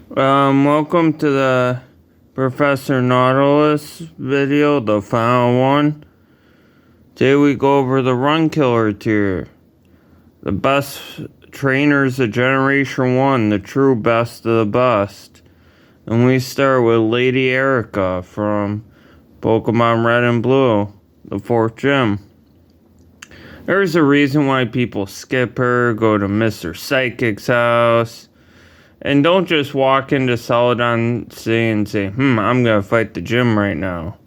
Welcome to the Professor Nautilus video, the final one. Today we go over the run killer tier. The best trainers of Generation 1, the true best of the best. And we start with Lady Erika from Pokemon Red and Blue, the 4th gym. There's a reason why people skip her, go to Mr. Psychic's house. And don't just walk into Celadon City and say, I'm going to fight the gym right now.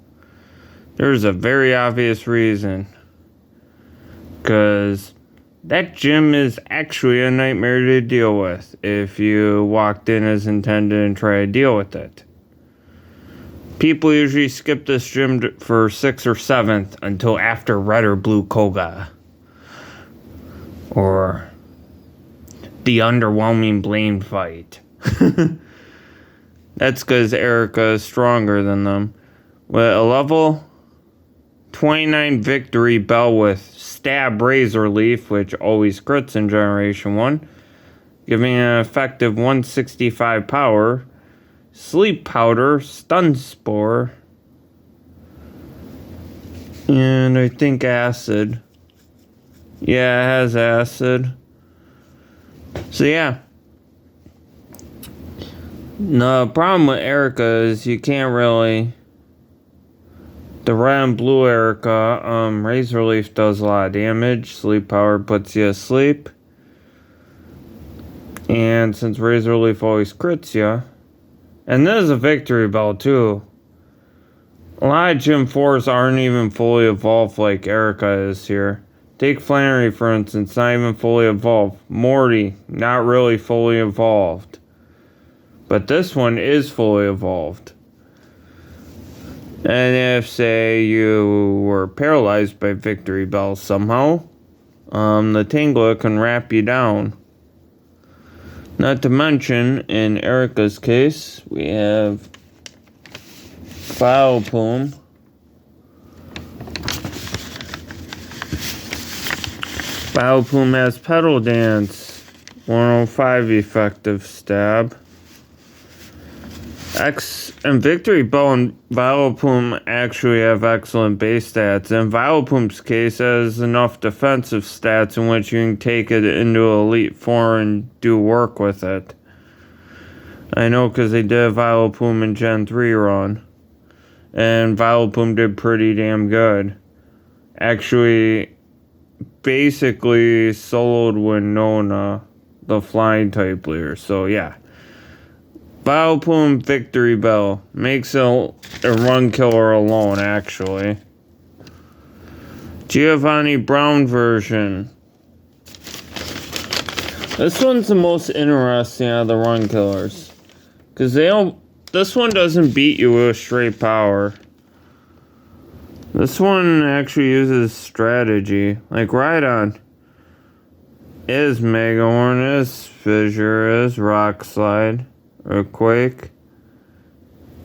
There's a very obvious reason. Because that gym is actually a nightmare to deal with if you walked in as intended and try to deal with it. People usually skip this gym for 6th or 7th until after Red or Blue Koga. Or the underwhelming Blaine fight. That's because Erika is stronger than them. With a level 29 Victreebel with Stab Razor Leaf, which always crits in Generation 1, giving an effective 165 power, Sleep Powder, Stun Spore, and I think Acid. Yeah, it has Acid. So yeah, the problem with Erika is you can't really. The Red and Blue Erika, Razor Leaf does a lot of damage. Sleep Power puts you asleep, and since Razor Leaf always crits you, and this is a Victreebel too. A lot of Gym 4s aren't even fully evolved like Erika is here. Take Flannery, for instance, not even fully evolved. Morty, not really fully evolved. But this one is fully evolved. And if, say, you were paralyzed by Victreebel somehow, the tangela can wrap you down. Not to mention, in Erika's case, we have vileplume. Vileplume has Petal Dance, 105 effective stab. And Victreebel and Vileplume actually have excellent base stats. In Vileplume's case, it has enough defensive stats in which you can take it into Elite Four and do work with it. I know because they did Vileplume in Gen 3 run. And Vileplume did pretty damn good. Actually, basically soloed Winona, the flying type leader. So yeah, Vileplume Victreebel makes a run killer alone. Actually, Giovanni Brown version. This one's the most interesting out of the run killers because they don't. This one doesn't beat you with straight power. This one actually uses strategy. Like Rhydon is Mega Horn, is Fissure, is Rock Slide, or Quake.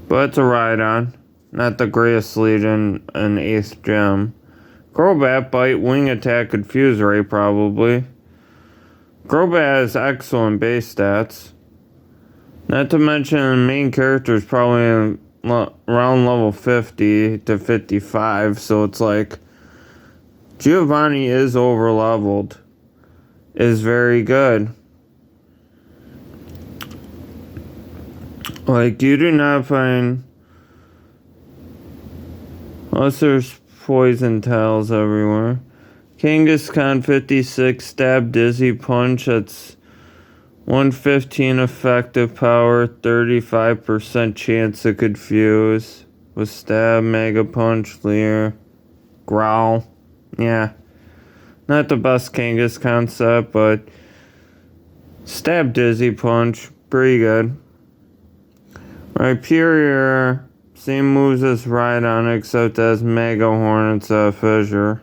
But it's a Rhydon, not the greatest lead in an 8th gem. Crobat, Bite, Wing Attack, Confuse Ray probably. Crobat has excellent base stats. Not to mention the main character is probably around level 50 to 55, so it's like Giovanni is over leveled, is very good. Like, you do not find, unless there's poison tiles everywhere. Kanghaskhan 56, Stab, Dizzy, Punch, that's 115 effective power, 35% chance to confuse. With Stab, Mega Punch, Leer, Growl. Yeah. Not the best Kanghaskhan set, but Stab, Dizzy, Punch, pretty good. Rhyperior, same moves as Rhydon, except as Mega Horn instead of Fissure.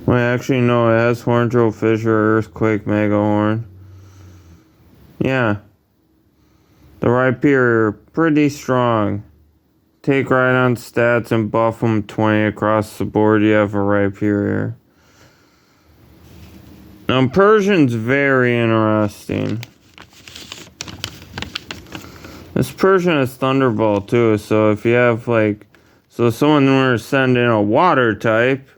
Wait, actually, no, it has Horn Drill, Fissure, Earthquake, Mega Horn. Yeah. The Rhyperior, pretty strong. Take Rhydon stats and buff them 20 across the board, you have a Rhyperior. Now, Persian's very interesting. This Persian is Thunderbolt too, so if you have like, so someone were to send in a water type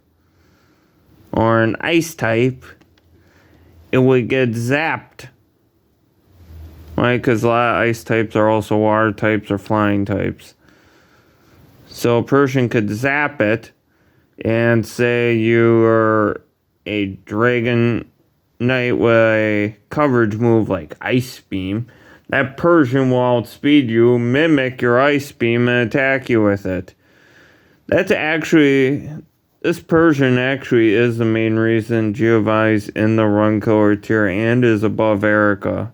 or an ice type, it would get zapped. Right, because a lot of ice types are also water types or flying types. So a Persian could zap it, and say you are a Dragon Knight with a coverage move like Ice Beam. That Persian will outspeed you, mimic your Ice Beam, and attack you with it. That's actually, this Persian actually is the main reason Giovanni's in the Run Killer tier and is above Erika.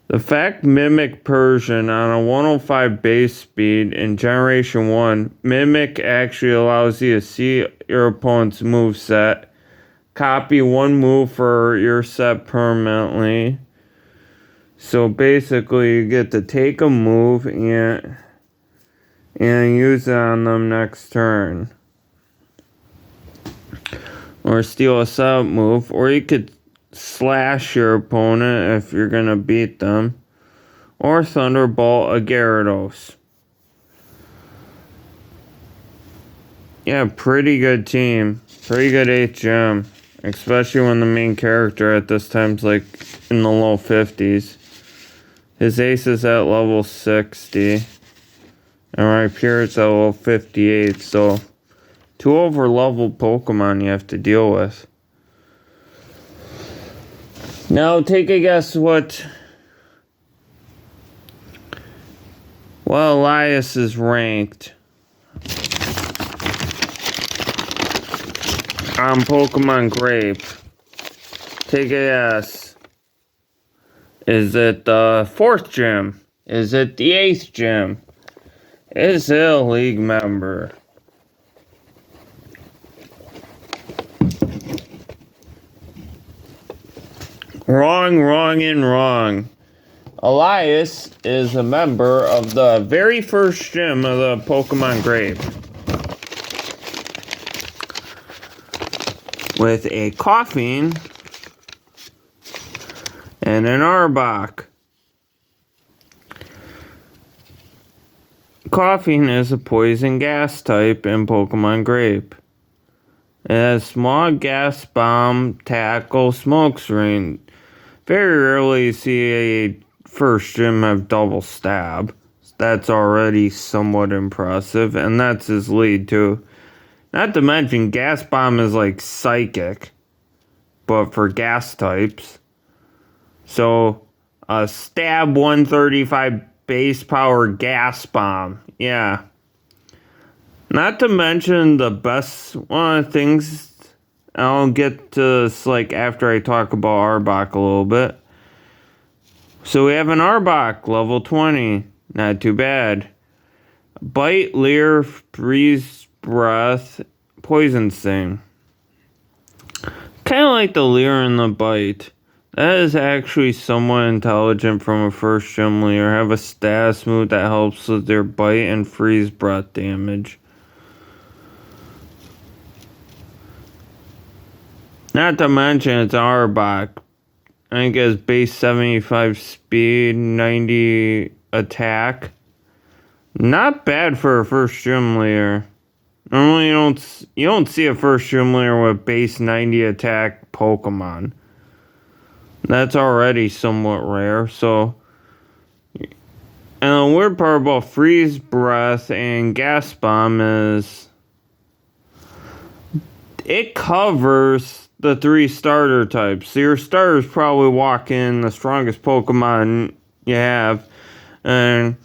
The fact Mimic Persian on a 105 base speed in Generation 1, Mimic actually allows you to see your opponent's move set, copy one move for your set permanently. So basically you get to take a move and use it on them next turn. Or steal a setup move, or you could slash your opponent if you're gonna beat them, or Thunderbolt a Gyarados. Yeah, pretty good team. Pretty good 8th gem. Especially when the main character at this time's like in the low 50s. His ace is at level 60. And Rhyperior's at level 58. So 2 over leveled Pokemon you have to deal with. Now take a guess what Elias is ranked on Pokemon Grape. Take a guess. Is it the 4th gym? Is it the 8th gym? Is it a league member? Wrong, wrong, and wrong. Elias is a member of the very first gym of the Pokemon Grape. With a koffing and an arbok. Koffing is a poison gas type in Pokemon Grape. It has small gas bomb, tackle, smoke screen. Very rarely you see a first gym have double stab. That's already somewhat impressive, and that's his lead too. Not to mention gas bomb is like psychic, but for gas types. So a stab 135 base power gas bomb. Yeah. Not to mention the best one of the things, I'll get to this like after I talk about Arbok a little bit. So we have an Arbok, level 20. Not too bad. Bite, Leer, Freeze, Breath, Poison Sting. Kind of like the Leer and the Bite. That is actually somewhat intelligent from a first gym Leer. Have a status move that helps with their Bite and Freeze Breath damage. Not to mention it's Arbok. I think it has base 75 speed, 90 attack. Not bad for a first gym Leer. Normally you don't see a first gym Leer with base 90 attack Pokemon. That's already somewhat rare, so. And the weird part about Freeze Breath and Gas Bomb is it covers the 3 starter types. So your starters probably walk in the strongest Pokemon you have, and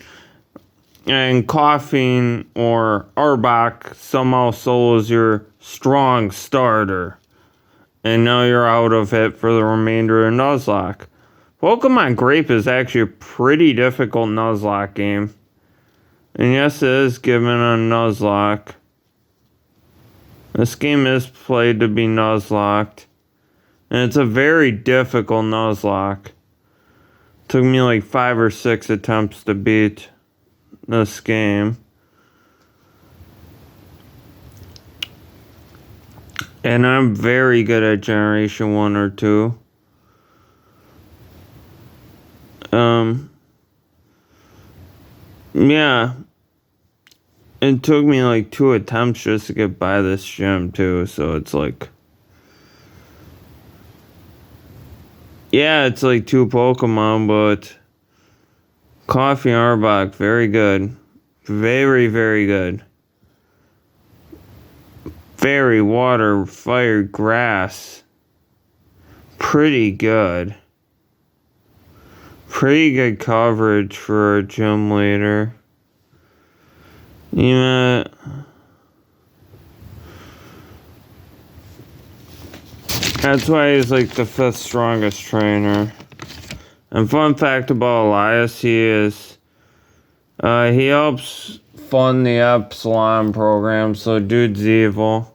Koffing or Arbok somehow solos your strong starter. And now you're out of it for the remainder of Nuzlocke. Pokemon Grape is actually a pretty difficult Nuzlocke game. And yes, it is given a Nuzlocke. This game is played to be Nuzlocked. And it's a very difficult Nuzlocke. Took me like 5 or 6 attempts to beat this game. And I'm very good at Generation 1 or 2. Yeah. It took me like 2 attempts just to get by this gym too, so it's like... Yeah, it's like 2 Pokemon, but... Koffing Arbok, very good. Very, very good. Fairy, water, fire, grass. Pretty good. Pretty good coverage for a gym leader. Yeah. That's why he's like the 5th strongest trainer. And fun fact about Elias, he helps fund the Epsilon program, so dude's evil.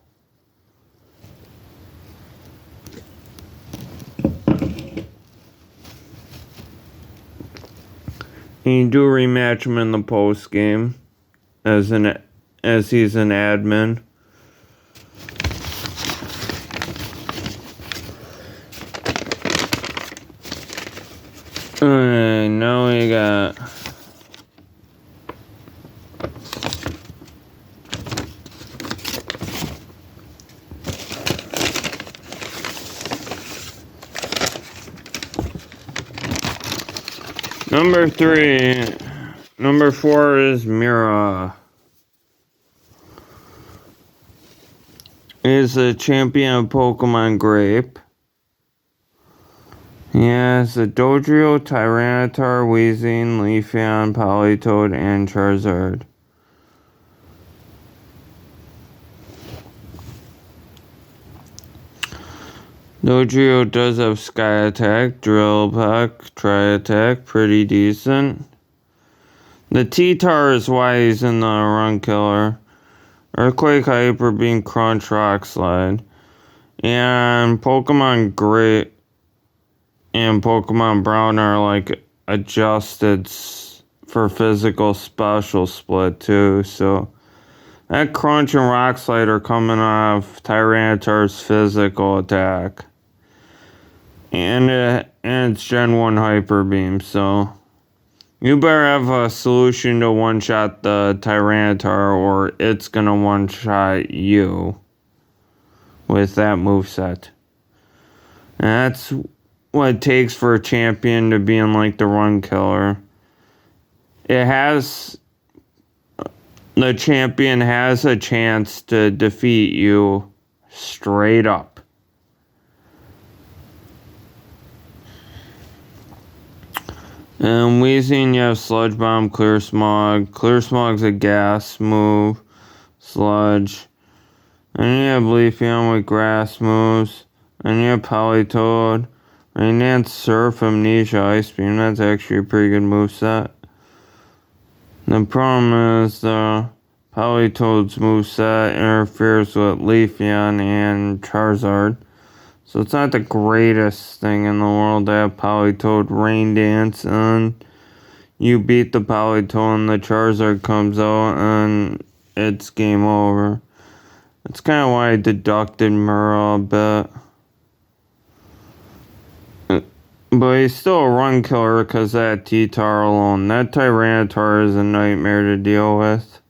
And you do rematch him in the post game as he's an admin. Alright, now we got number 3. Number 4 is Mura. He's the champion of Pokemon Grape. He has a Dodrio, Tyrannitar, Weezing, Leafeon, Politoed, and Charizard. Dodrio does have Sky Attack, Drill Peck, Tri Attack, pretty decent. The T-Tar is why he's in the Run Killer. Earthquake, Hyper Beam, Crunch, Rock Slide. And Pokemon Grape and Pokemon Brown are like adjusted for physical special split too, so that Crunch and Rock Slide are coming off Tyranitar's physical attack. And it's Gen 1 Hyper Beam, so you better have a solution to one-shot the Tyranitar or it's gonna one-shot you with that moveset. And that's what it takes for a champion to be in like the Run Killer. The champion has a chance to defeat you straight up. And Weezing, you have Sludge Bomb, Clear Smog. Clear Smog's a gas move. Sludge. And you have Leafeon with grass moves. And you have Politoed. Rain Dance, Surf, Amnesia, Ice Beam. That's actually a pretty good moveset. The problem is the Politoed's moveset interferes with Leafeon and Charizard. So it's not the greatest thing in the world to have Politoed Rain Dance and you beat the Politoed and the Charizard comes out and it's game over. That's kind of why I deducted Mura a bit. But he's still a Run Killer because that T-Tar alone. That Tyrannitar is a nightmare to deal with.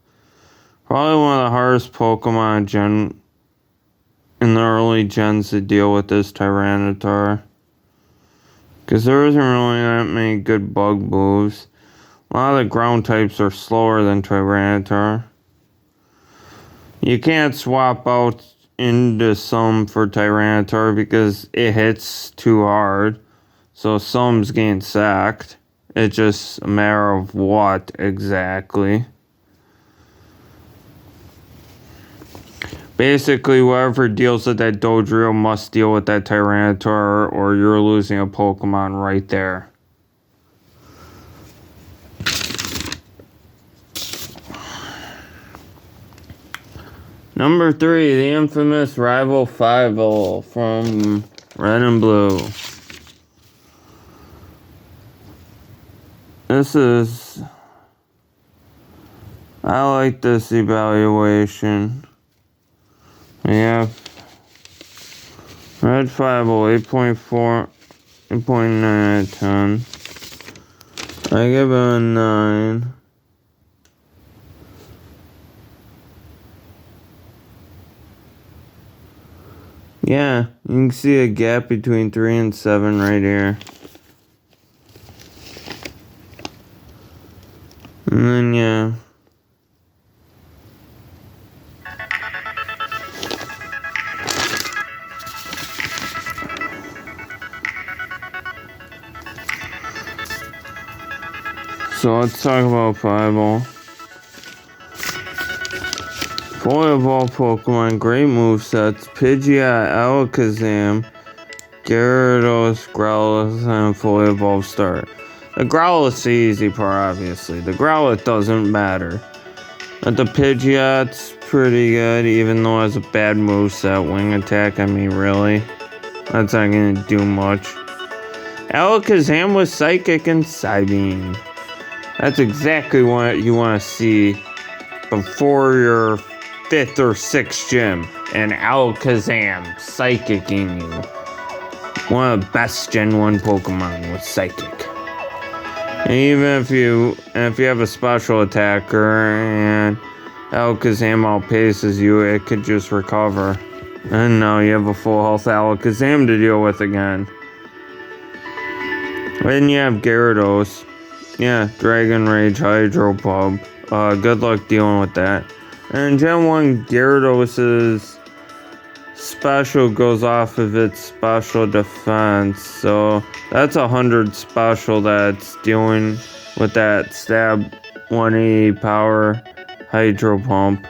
Probably one of the hardest Pokemon in the early gens to deal with this Tyrannitar. Because there isn't really that many good bug moves. A lot of the ground types are slower than Tyrannitar. You can't swap out into some for Tyrannitar because it hits too hard. So some's getting sacked. It's just a matter of what exactly. Basically, whoever deals with that Dodrio must deal with that Tyrannitar or you're losing a Pokemon right there. Number 3, the infamous rival Fivul from Red and Blue. I like this evaluation. We have Red Fivul, 8.4, 8.9 out of 10. I give it a 9. Yeah, you can see a gap between 3 and 7 right here. And then, yeah. So let's talk about fivul. Fully evolved Pokemon, great movesets, Pidgeot, Alakazam, Gyarados, Growlithe, and fully evolved start. The Growlithe's the easy part, obviously. The Growlithe doesn't matter. But the Pidgeot's pretty good, even though it has a bad moveset. Wing attack, I mean, really? That's not gonna do much. Alakazam was Psychic and Psybeam. That's exactly what you want to see before your 5th or 6th gym. And Alakazam Psychicing you. One of the best Gen 1 Pokemon with Psychic. And even if you have a special attacker and Alakazam outpaces you, it could just recover. And now you have a full health Alakazam to deal with again. Then you have Gyarados. Yeah, Dragon Rage, Hydro Pump. Good luck dealing with that. And Gen 1 Gyarados's special goes off of its special defense. So that's 100 special that's dealing with that Stab 180 power Hydro Pump.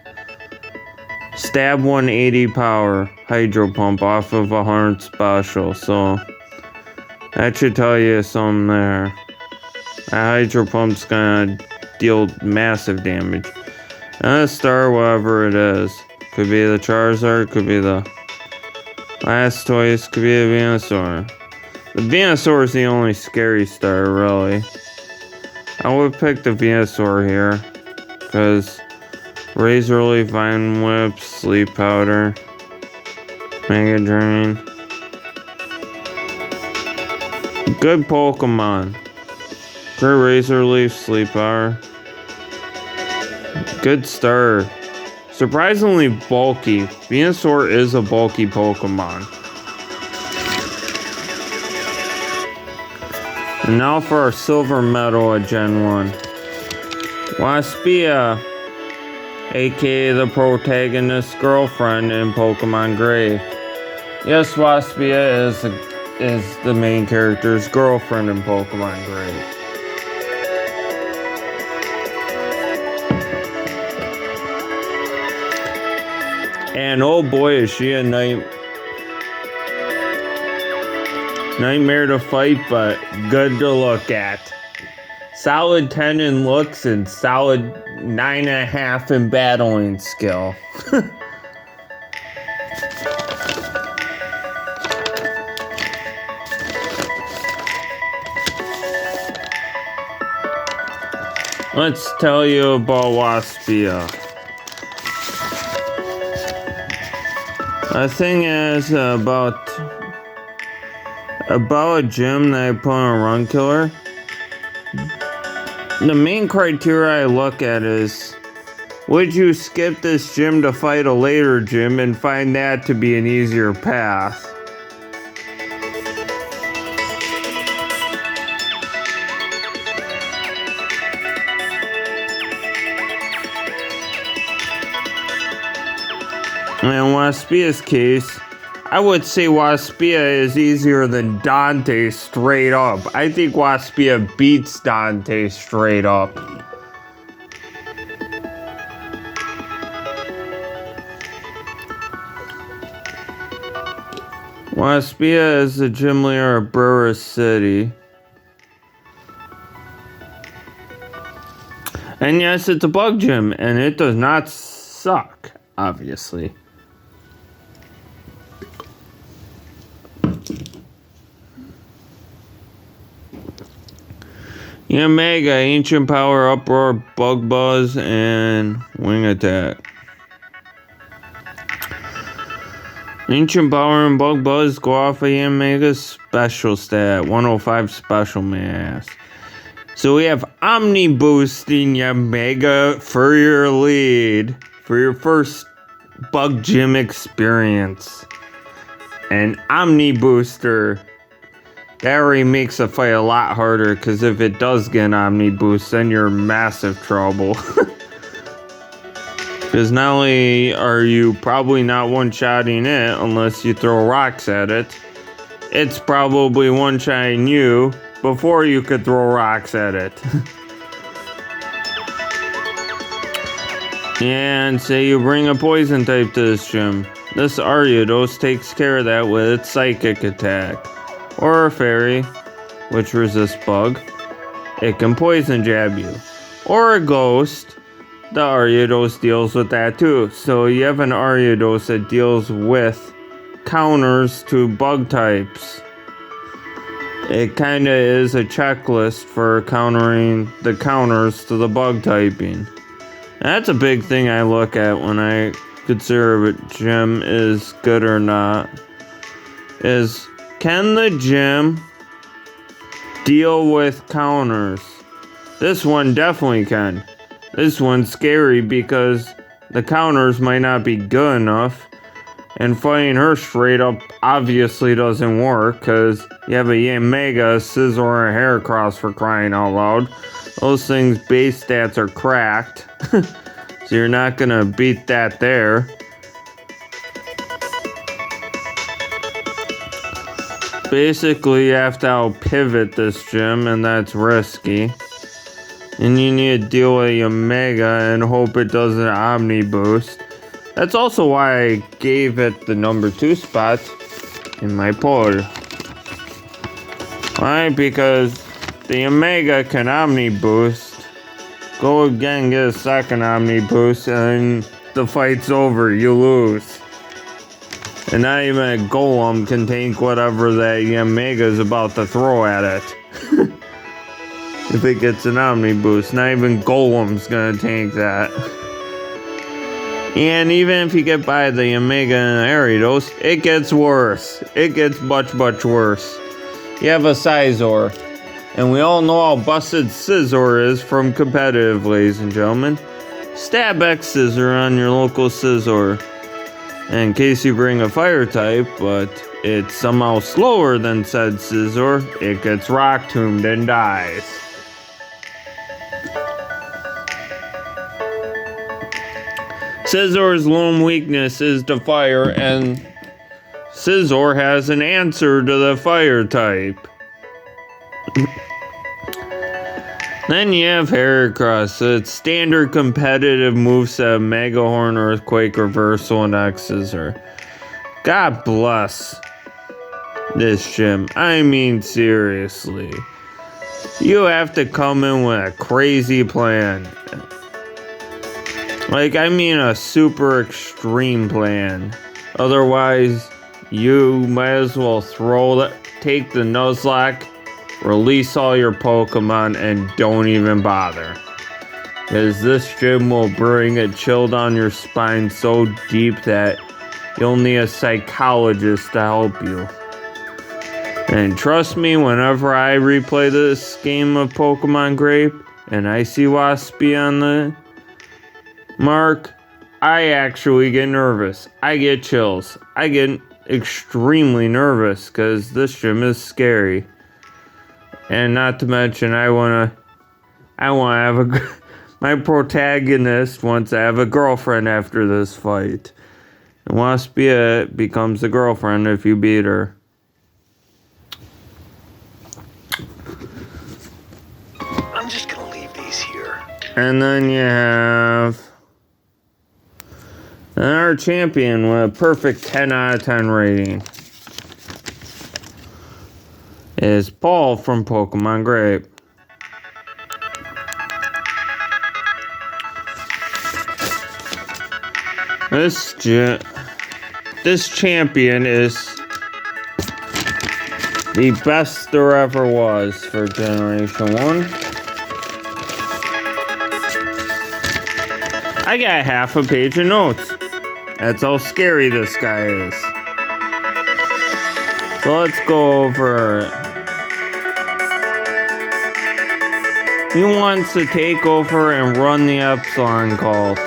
Stab 180 power Hydro Pump off of 100 special. So that should tell you something there. That Hydro Pump's gonna deal massive damage. And a star, whatever it is. Could be the Charizard, could be the Blastoise, could be a Venusaur. The Venusaur is the only scary star, really. I would pick the Venusaur here. Because Razor Leaf, Vine Whip, Sleep Powder, Mega Drain. Good Pokemon. Good Razor Leaf, Sleep Powder. Good star. Surprisingly bulky. Venusaur is a bulky Pokemon. And now for our silver medal at Gen 1. Waspia, aka the protagonist's girlfriend in Pokemon Grape. Yes, Waspia is the main character's girlfriend in Pokemon Grape. And oh boy, is she a nightmare to fight, but good to look at. Solid 10 in looks and solid 9.5 in battling skill. Let's tell you about Waspia. The thing is about a gym that I put on a run killer. The main criteria I look at is, would you skip this gym to fight a later gym and find that to be an easier path? In Waspia's case, I would say Waspia is easier than Dante straight up. I think Waspia beats Dante straight up. Waspia is the gym leader of Buris City. And yes, it's a bug gym, and it does not suck, obviously. Yeah, Mega, Ancient Power, Uproar, Bug Buzz, and Wing Attack. Ancient Power and Bug Buzz go off of Mega's special stat, 105 special mass. So we have Omni boosting Mega for your lead, for your first bug gym experience. an Omni Booster. That already makes the fight a lot harder, because if it does get an Omni Boost, then you're in massive trouble. Because not only are you probably not one-shotting it unless you throw rocks at it, it's probably one-shotting you before you could throw rocks at it. And say you bring a poison type to this gym. This Gyarados takes care of that with its psychic attack. Or a fairy, which resists bug. It can poison jab you. Or a ghost. The Gyarados deals with that too. So you have an Gyarados that deals with counters to bug types. It kind of is a checklist for countering the counters to the bug typing. That's a big thing I look at when I consider if a gym is good or not. Is, can the gym deal with counters? This one definitely can. This one's scary because the counters might not be good enough. And fighting her straight up obviously doesn't work because you have a Mega, a Scizor, and a Heracross for crying out loud. Those things' base stats are cracked. So you're not going to beat that there. Basically, you have to out-pivot this gym, and that's risky. And you need to deal with your Mega and hope it does an Omni Boost. That's also why I gave it the number 2 spot in my poll. Why? Because the Omega can Omni Boost. Go again, get a second Omni Boost, and the fight's over. You lose. And not even a Golem can tank whatever that Omega is about to throw at it. If it gets an Omni Boost, not even Golem's gonna tank that. And even if you get by the Omega and Gyarados, it gets worse. It gets much, much worse. You have a Scizor. And we all know how busted Scizor is from competitive, ladies and gentlemen. Stab X Scissor on your local Scizor. In case you bring a fire type, but it's somehow slower than said Scizor, it gets Rock Tombed and dies. Scizor's lone weakness is the fire, and Scizor has an answer to the fire type. Then you have Heracross. Its standard competitive moveset, Mega Horn, Earthquake, Reversal, and X-Scissor. God bless this gym. I mean, seriously. You have to come in with a crazy plan. Like, I mean a super extreme plan. Otherwise, you might as well take the Nuzlocke, release all your Pokemon, and don't even bother. Because this gym will bring a chill down your spine so deep that you'll need a psychologist to help you. And trust me, whenever I replay this game of Pokemon Grape, and I see Waspia on the mark, I actually get nervous. I get chills. I get extremely nervous because this gym is scary. And not to mention, I wanna have my protagonist wants to have a girlfriend after this fight. And Waspia becomes a girlfriend if you beat her. I'm just gonna leave these here. And then you have our champion with a perfect 10 out of 10 rating is Paul from Pokemon Grape. This champion is the best there ever was for Generation 1. I got half a page of notes. That's how scary this guy is. So let's go over it. He wants to take over and run the Epsilon cult.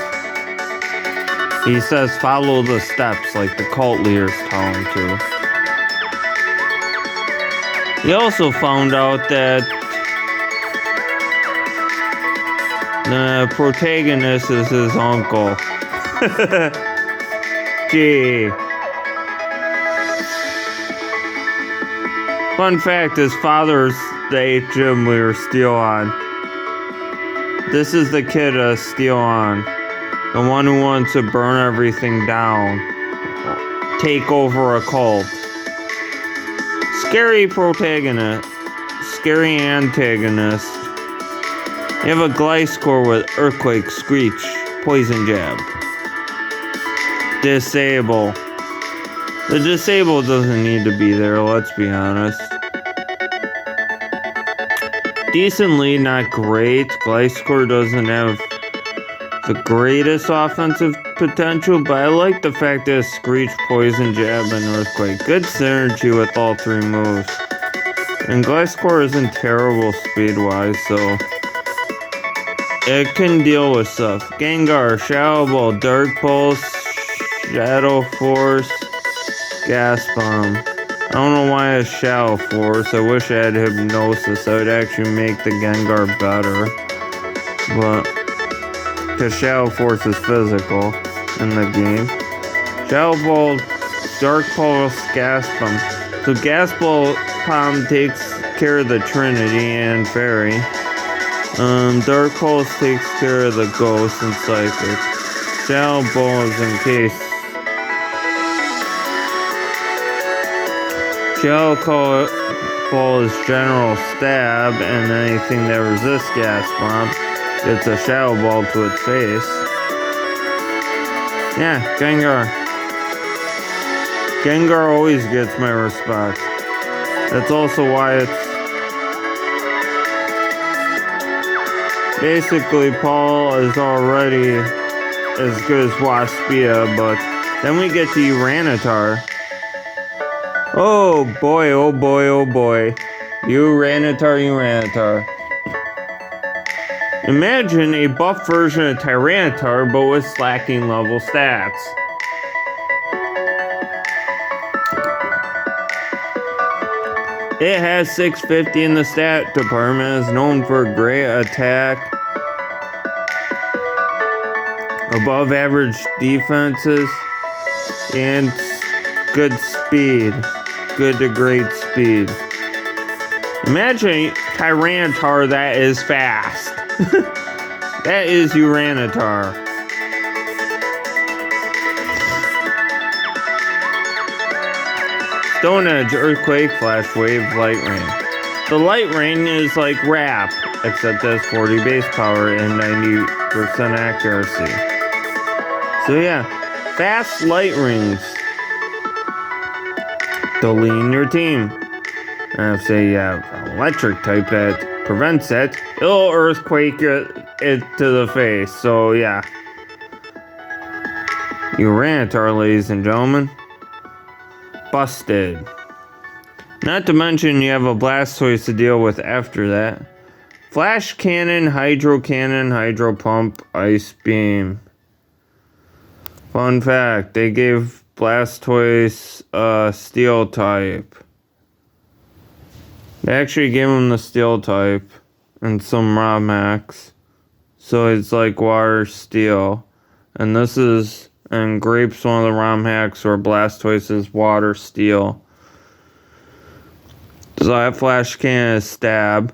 He says follow the steps like the cult leaders tell him to. He also found out that the protagonist is his uncle. Gee. Fun fact, his father's the 8th gym we were still on. This is the kid still on. The one who wants to burn everything down. Take over a cult. Scary protagonist. Scary antagonist. You have a Gliscor with Earthquake, Screech, Poison Jab. Disable. The disable doesn't need to be there, let's be honest. Decently, not great. Gliscor doesn't have the greatest offensive potential, but I like the fact that Screech, Poison Jab, and Earthquake. Good synergy with all three moves. And Gliscor isn't terrible speed-wise, so it can deal with stuff. Gengar, Shadow Ball, Dark Pulse, Shadow Force, Gas Bomb. I don't know why it's Shadow Force. I wish I had Hypnosis. That would actually make the Gengar better. But, because Shadow Force is physical in the game. Shadow Ball, Dark Pulse, Gas Bomb. So Gas Bomb takes care of the Trinity and Fairy. Dark Pulse takes care of the Ghost and Psychic. Shadow Ball is in case. Shadow Ball is General Stab, and anything that resists Gas Bomb gets a Shadow Ball to its face. Yeah, Gengar. Gengar always gets my respect. That's also why it's... Basically, Paul is already as good as Waspia, but then we get to Tyrannitar. Oh boy, oh boy, oh boy. Tyrannitar. Imagine a buff version of Tyrannitar, but with slacking level stats. It has 650 in the stat department, is known for great attack, above average defenses, and good speed. Good to great speed. Imagine Tyrannitar that is fast. That is Tyrannitar. Stone Edge, Earthquake, Flash Wave, Light Rain. The Light Rain is like Rap, except it has 40 base power and 90% accuracy. So yeah, fast Light Rings. They'll lean your team. And if say you have an electric type that prevents it, it'll Earthquake it to the face. So yeah. Tyrannitar, ladies and gentlemen. Busted. Not to mention you have a Blastoise to deal with after that. Flash Cannon, Hydro Pump, Ice Beam. Fun fact, they gave Blastoise Steel type. They actually gave him the Steel type and some raw max. So it's like Water Steel. And this is... And Grape's one of the ROM hacks where Blastoise is Water Steel. So I have Flash Cannon as Stab.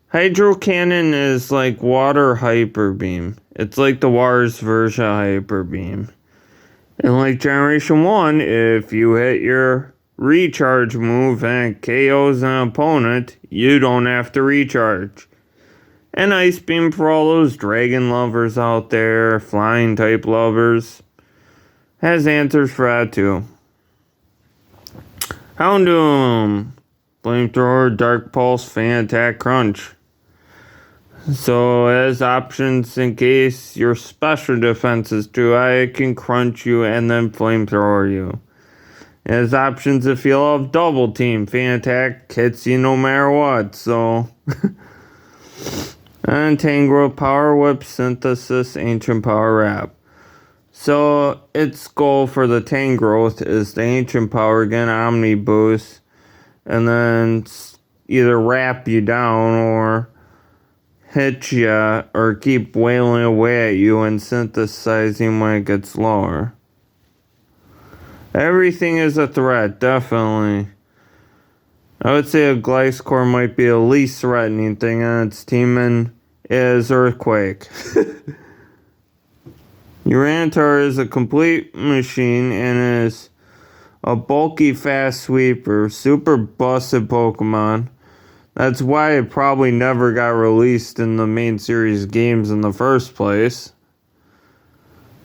Hydro Cannon is like Water Hyper Beam. It's like the Water's version of Hyper Beam. And like Generation 1, if you hit your recharge move and it KOs an opponent, you don't have to recharge. And Ice Beam for all those dragon lovers out there, flying type lovers. Has answers for that too. Houndoom, Flamethrower, Dark Pulse, Fan Attack, Crunch. So it has options in case your special defense is too high, it can crunch you and then Flamethrower you. It has options if you love Double Team. Fan Attack hits you no matter what, so... And Tangrowth, Power Whip, Synthesis, Ancient Power Wrap. So, its goal for the Tangrowth is the Ancient Power, again, Omni Boost. and then either wrap you down or hit you or keep wailing away at you and synthesizing when it gets lower. Everything is a threat, definitely. I would say a Glycecore might be the least threatening thing on its team, and is Earthquake. Tyrannitar is a complete machine and is a bulky fast sweeper, super busted Pokemon. That's why it probably never got released in the main series games in the first place.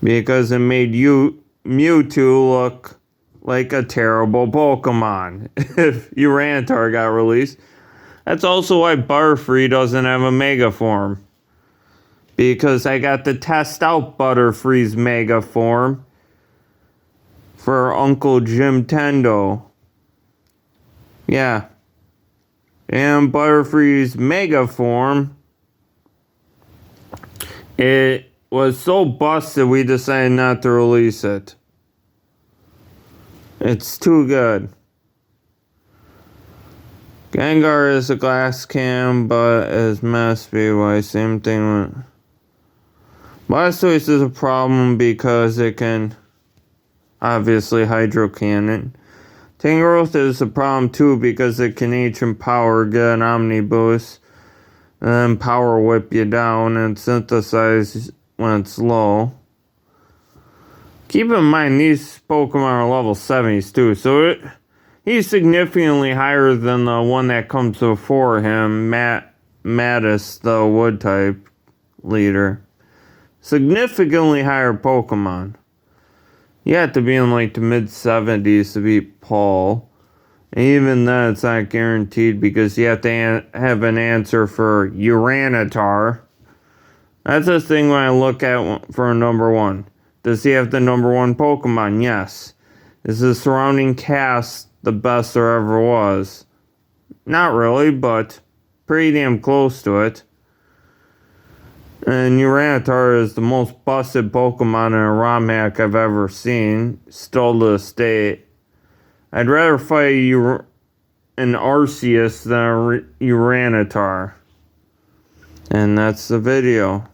Because it made Mewtwo look like a terrible Pokemon if Tyrannitar got released. That's also why Butterfree doesn't have a Mega Form. Because I got to test out Butterfree's Mega Form for Uncle Jim Tendo. Yeah. And Butterfree's Mega Form, it was so busted we decided not to release it. It's too good. Gengar is a glass can, but is messy. Why? Same thing with Blastoise is a problem because it can obviously Hydro Cannon. Tangrowth is a problem too because it can Ancient Power, get an Omni Boost, and then Power Whip you down and synthesize when it's low. Keep in mind these Pokemon are level 70s too, so he's significantly higher than the one that comes before him, Mattis, the Wood type leader. Significantly higher Pokemon. You have to be in like the mid-70s to beat Paul. And even then, it's not guaranteed because you have to have an answer for Tyrannitar. That's the thing when I look at for number one. Does he have the number one Pokemon? Yes. Is the surrounding cast the best there ever was? Not really, but pretty damn close to it. And Tyrannitar is the most busted Pokemon in a ROM hack I've ever seen, still to this day. I'd rather fight an Arceus than a Tyrannitar. And that's the video.